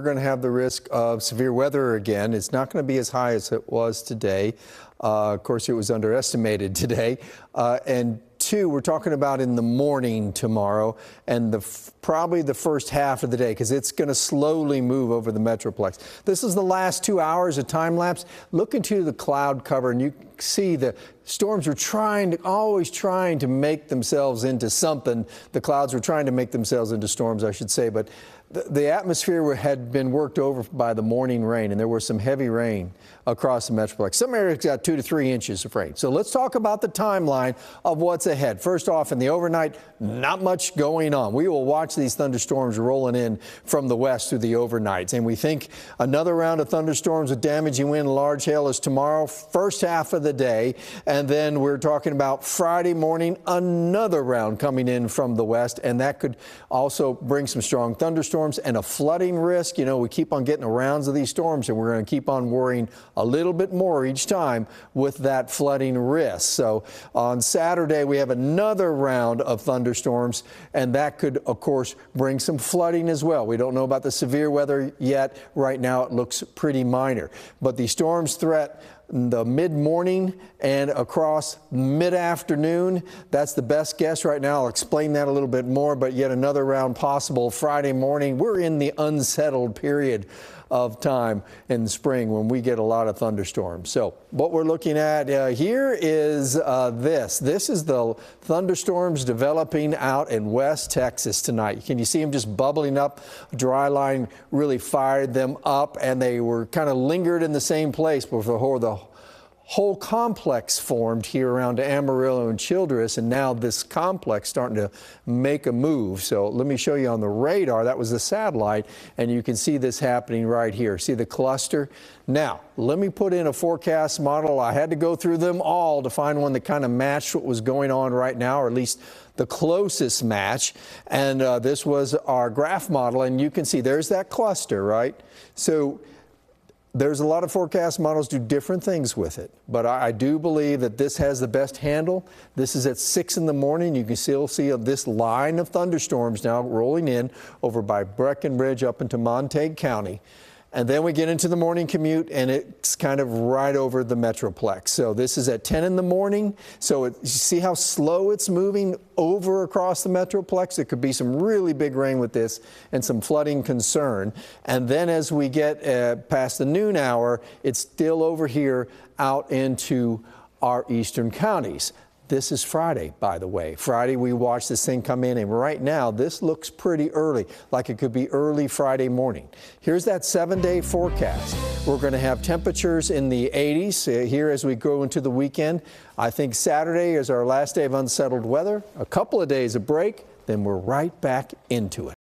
going to have the risk of severe weather again. It's not going to be as high as it was today. Of course, it was underestimated today. And two, we're talking about in the morning tomorrow and probably the first half of the day, because it's going to slowly move over the Metroplex. This is the last 2 hours of time lapse. Look into the cloud cover and you see the storms are always trying to make themselves into something. The clouds were trying to make themselves into storms, I should say, but the atmosphere had been worked over by the morning rain, and there was some heavy rain across the Metroplex. Some areas got 2 to 3 inches of rain. So let's talk about the timeline of what's ahead. First off, in the overnight, not much going on. We will watch these thunderstorms rolling in from the west through the overnights, and we think another round of thunderstorms with damaging wind and large hail is tomorrow, first half of the day, and then we're talking about Friday morning, another round coming in from the west, and that could also bring some strong thunderstorms and a flooding risk. You know, we keep on getting the rounds of these storms, and we're going to keep on worrying a little bit more each time with that flooding risk. So on Saturday, we have another round of thunderstorms, and that could, of course, bring some flooding as well. We don't know about the severe weather yet. Right now, it looks pretty minor. But the storms threat the mid-morning and across mid-afternoon. That's the best guess right now. I'll explain that a little bit more, but yet another round possible Friday morning. We're in the unsettled period of time in the spring when we get a lot of thunderstorms. So what we're looking at here is this. This is the thunderstorms developing out in West Texas tonight. Can you see them just bubbling up? Dry line really fired them up, and they were kind of lingered in the same place before the whole complex formed here around Amarillo and Childress, and now this complex starting to make a move. So let me show you on the radar. That was the satellite, and you can see this happening right here. See the cluster? Now, let me put in a forecast model. I had to go through them all to find one that kind of matched what was going on right now, or at least the closest match. And this was our graph model, and you can see there's that cluster, right? So there's a lot of forecast models do different things with it, but I do believe that this has the best handle. This is at 6 in the morning. You can still see this line of thunderstorms now rolling in over by Breckenridge up into Montague County. And then we get into the morning commute, and it's kind of right over the Metroplex. So this is at 10 in the morning. So you see how slow it's moving over across the Metroplex? There could be some really big rain with this and some flooding concern. And then as we get past the noon hour, it's still over here out into our eastern counties. This is Friday, by the way. Friday, we watched this thing come in, and right now, this looks pretty early, like it could be early Friday morning. Here's that 7-day forecast. We're going to have temperatures in the 80s here as we go into the weekend. I think Saturday is our last day of unsettled weather, a couple of days of break, then we're right back into it.